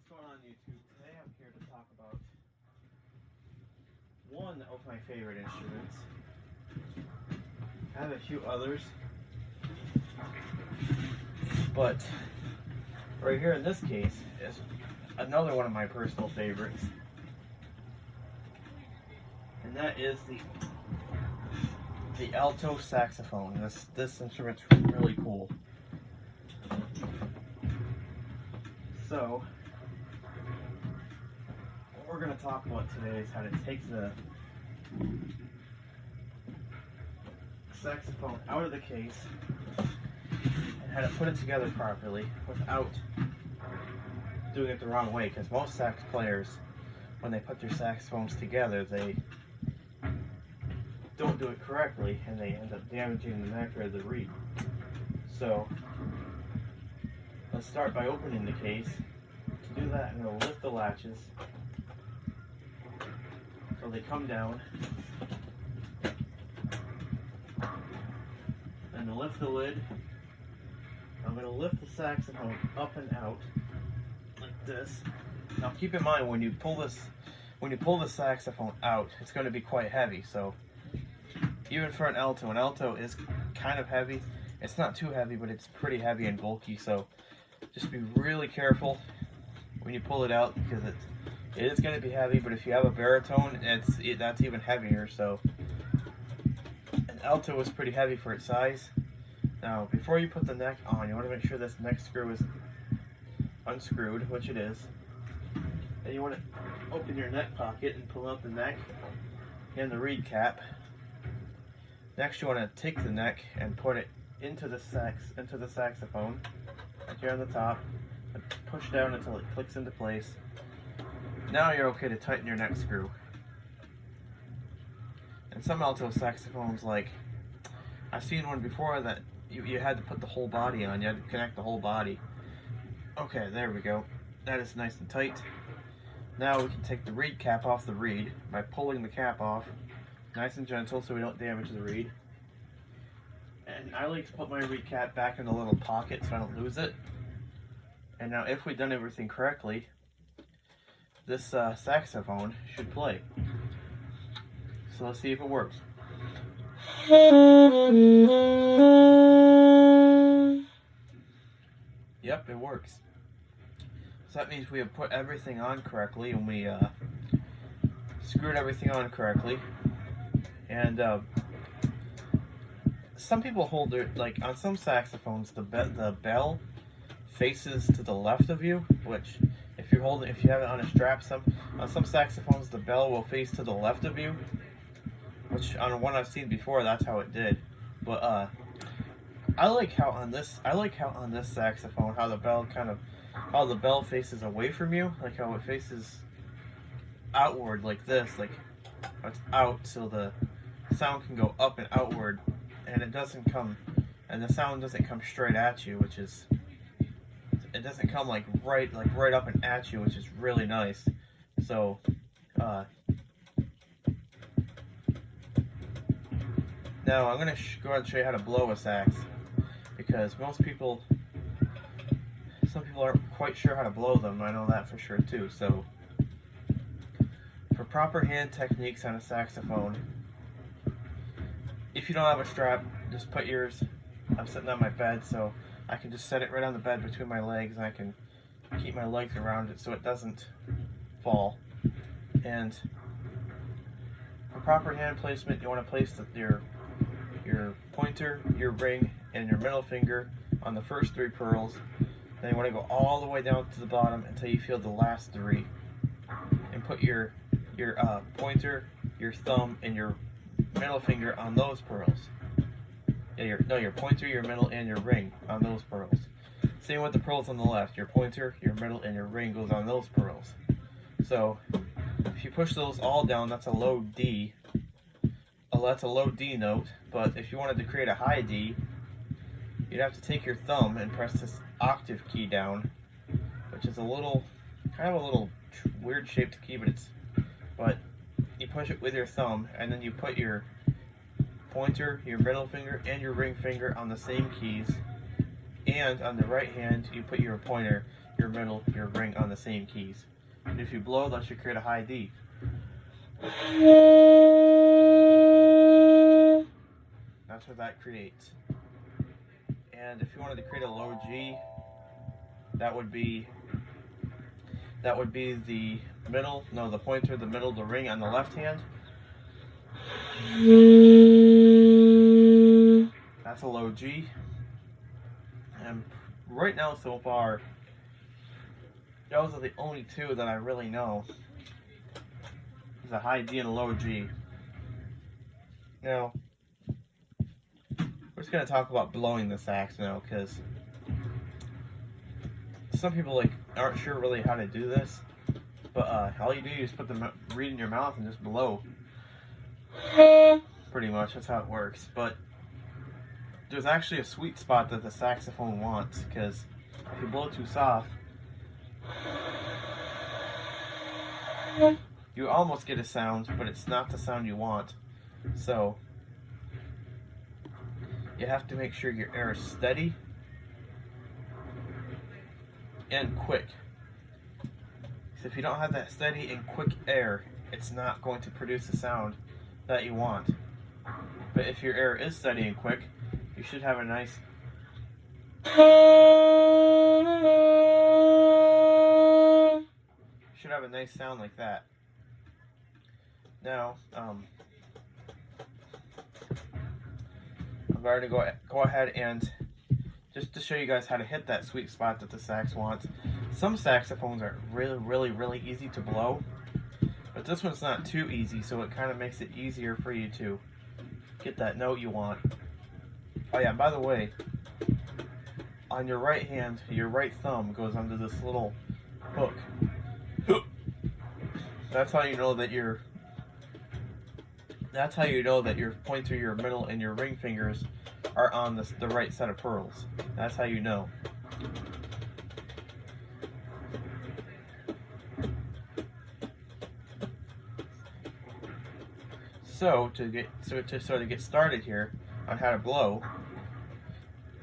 What's going on YouTube? Today I'm here to talk about one of my favorite instruments. I have a few others, but right here in this case is another one of my personal favorites, and that is the alto saxophone. This instrument's really cool. So what we're going to talk about today is how to take the saxophone out of the case and how to put it together properly without doing it the wrong way, because most sax players, when they put their saxophones together, they don't do it correctly and they end up damaging the neck or the reed. So let's start by opening the case. To do that, I'm going to lift the latches so they come down, and to lift the lid, I'm going to lift the saxophone up and out like this. Now keep in mind, when you pull the saxophone out, it's going to be quite heavy. So even for an alto is kind of heavy. It's not too heavy, but it's pretty heavy and bulky. So just be really careful when you pull it out, because it is going to be heavy. But if you have a baritone, that's even heavier. So an alto is pretty heavy for its size. Now, before you put the neck on, you want to make sure this neck screw is unscrewed, which it is. Then you want to open your neck pocket and pull out the neck and the reed cap. Next, you want to take the neck and put it into the saxophone, right here on the top, and push down until it clicks into place. Now you're okay to tighten your neck screw. And some alto saxophones, like I've seen one before that you had to put the whole body on. You had to connect the whole body. Okay, there we go. That is nice and tight. Now we can take the reed cap off the reed by pulling the cap off, nice and gentle, so we don't damage the reed. And I like to put my reed cap back in the little pocket so I don't lose it. And now, if we've done everything correctly, this saxophone should play. So let's see if it works. Yep, it works. So that means we have put everything on correctly, and we screwed everything on correctly. And some people hold their, like on some saxophones, the bell faces to the left of you, which if you have it on a strap, on some saxophones the bell will face to the left of you, which on one I've seen before, that's how it did. But I like how on this saxophone, how the bell faces away from you, like how it faces outward like this, like it's out, so the sound can go up and outward, and the sound doesn't come straight at you, it doesn't come like right up and at you, which is really nice. So now I'm going to go ahead and show you how to blow a sax, because some people aren't quite sure how to blow them. I know that for sure too. So for proper hand techniques on a saxophone, if you don't have a strap, just put yours. I'm sitting on my bed, so I can just set it right on the bed between my legs, and I can keep my legs around it so it doesn't fall. And for proper hand placement, you want to place your pointer, your ring, and your middle finger on the first 3 pearls. Then you want to go all the way down to the bottom until you feel the last 3, and put your pointer, your thumb, and your middle finger on those pearls. Your pointer, your middle, and your ring on those pearls. Same with the pearls on the left. Your pointer, your middle, and your ring goes on those pearls. So if you push those all down, that's a low D. That's a low D note. But if you wanted to create a high D, you'd have to take your thumb and press this octave key down, which is kind of a little weird shaped key, but you push it with your thumb, and then you put your pointer, your middle finger, and your ring finger on the same keys, and on the right hand you put your pointer your middle, your ring on the same keys. And if you blow, that should create a high D. That's what that creates. And if you wanted to create a low G, that would be the middle, no, the pointer, the middle, the ring on the left hand. That's a low G. And right now, so far, those are the only two that I really know. There's a high D and a low G. Now, we're just going to talk about blowing the sax now, because some people aren't sure really how to do this. But all you do is put the reed in your mouth and just blow. Pretty much, that's how it works. But there's actually a sweet spot that the saxophone wants, because if you blow too soft, you almost get a sound, but it's not the sound you want. So you have to make sure your air is steady and quick. So if you don't have that steady and quick air, it's not going to produce the sound that you want. But if your air is steady and quick, you should have a nice sound like that. Now, I'm going to go ahead and just to show you guys how to hit that sweet spot that the sax wants. Some saxophones are really easy to blow, but this one's not too easy, so it kind of makes it easier for you to get that note you want. Oh yeah, by the way, on your right hand, your right thumb goes under this little hook. That's how you know that your pointer, your middle, and your ring fingers are on the right set of pearls. That's how you know. So to get started here on how to blow,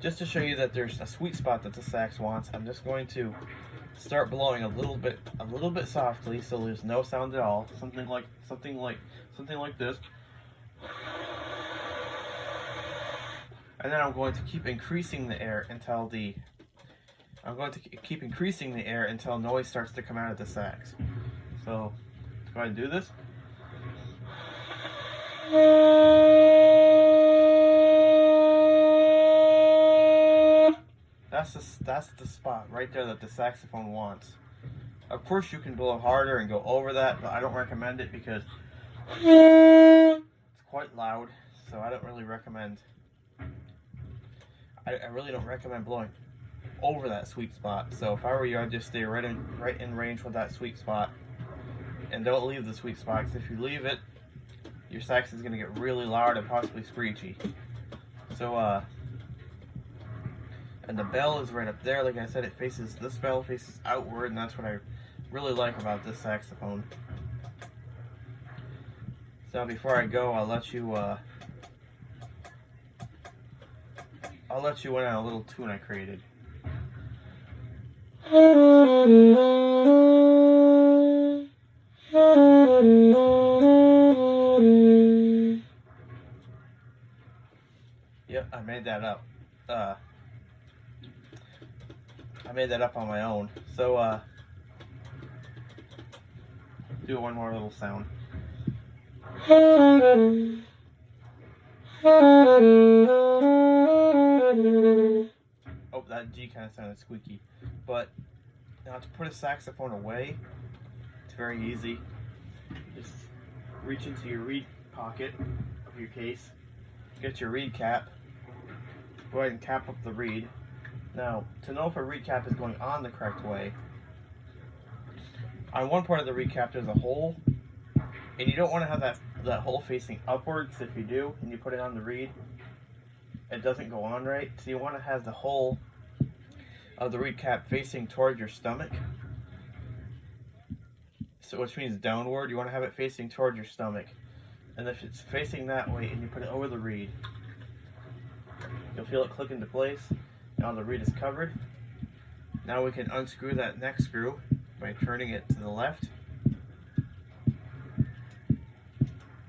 just to show you that there's a sweet spot that the sax wants, I'm just going to start blowing a little bit softly, so there's no sound at all. Something like this. And then I'm going to keep increasing the air until noise starts to come out of the sax. So go ahead and do this. That's the spot right there that the saxophone wants. Of course you can blow harder and go over that, but I don't recommend it because it's quite loud, so I don't really recommend. I really don't recommend blowing over that sweet spot. So if I were you, I'd just stay right in range with that sweet spot, and don't leave the sweet spot, because if you leave it, your sax is going to get really loud and possibly screechy. So and the bell is right up there. Like I said, this bell faces outward, and that's what I really like about this saxophone. So before I go, I'll let you in on a little tune I created. Yep, I made that up. I made that up on my own. So do one more little sound. Oh, that G kind of sounded squeaky. But now to put a saxophone away, it's very easy. Just reach into your reed pocket of your case, get your reed cap, go ahead and cap up the reed. Now, to know if a reed cap is going on the correct way, on one part of the reed cap there's a hole, and you don't want to have that hole facing upwards. If you do, and you put it on the reed, it doesn't go on right. So you want to have the hole of the reed cap facing toward your stomach. So which means downward. You want to have it facing toward your stomach. And if it's facing that way and you put it over the reed, you'll feel it click into place. Now the reed is covered. Now we can unscrew that neck screw by turning it to the left.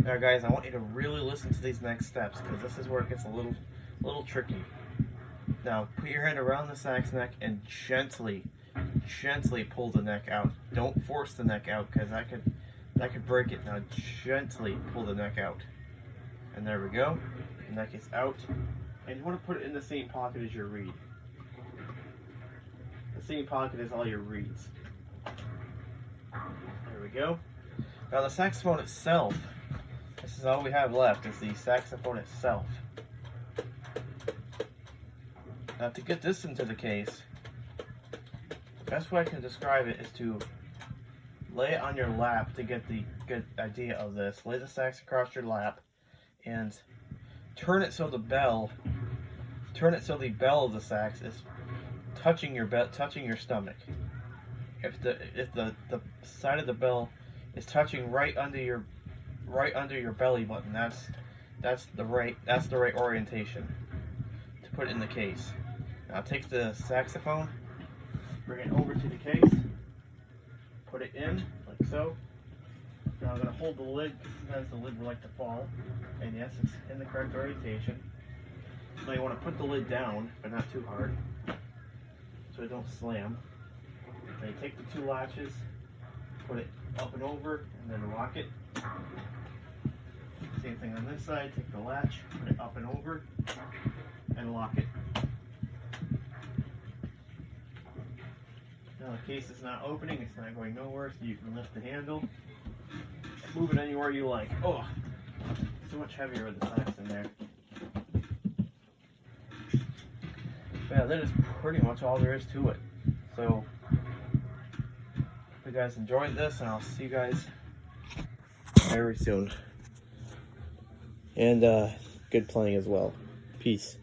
Now guys, I want you to really listen to these next steps because this is where it gets a little tricky. Now put your hand around the sax neck and gently pull the neck out. Don't force the neck out because that could break it. Now gently pull the neck out. And there we go. The neck is out. And you want to put it in the same pocket as your reed. The same pocket as all your reeds. There we go. Now the saxophone itself, this is all we have left, is the saxophone itself. Now to get this into the case, the best way I can describe it is to lay it on your lap to get the good idea of this. Lay the sax across your lap and turn it so the bell of the sax is touching your stomach. If the side of the bell is touching right under your belly button, that's the right orientation to put it in the case. Now take the saxophone, bring it over to the case, put it in like so. Now I'm going to hold the lid because sometimes the lid will like to fall, and yes, it's in the correct orientation. Now you want to put the lid down, but not too hard, so it don't slam. Now you take the two latches, put it up and over, and then lock it. Same thing on this side, take the latch, put it up and over, and lock it. Now the case is not opening, it's not going nowhere, so you can lift the handle, move it anywhere you like. Oh, so much heavier with the sax in there. But yeah, that is pretty much all there is to it. So, hope you guys enjoyed this, and I'll see you guys very soon. And good playing as well. Peace.